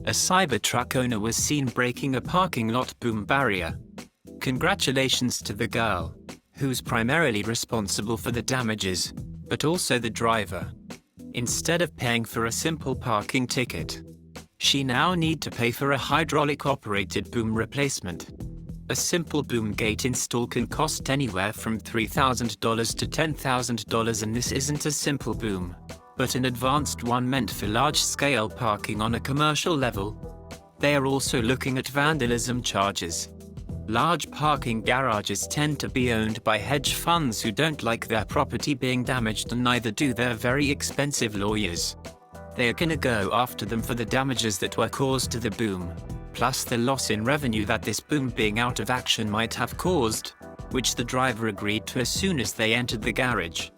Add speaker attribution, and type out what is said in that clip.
Speaker 1: a Cybertruck owner was seen breaking a parking lot boom barrier. Congratulations to the girl, who's primarily responsible for the damages, but also the driver. Instead of paying for a simple parking ticket, she now need to pay for a hydraulic operated boom replacement. A simple boom gate install can cost anywhere from $3,000 to $10,000, and this isn't a simple boom, but an advanced one meant for large-scale parking on a commercial level. They are also looking at vandalism charges. Large parking garages tend to be owned by hedge funds who don't like their property being damaged, and neither do their very expensive lawyers. They are gonna go after them for the damages that were caused to the boom, plus the loss in revenue that this boom being out of action might have caused, which the driver agreed to as soon as they entered the garage.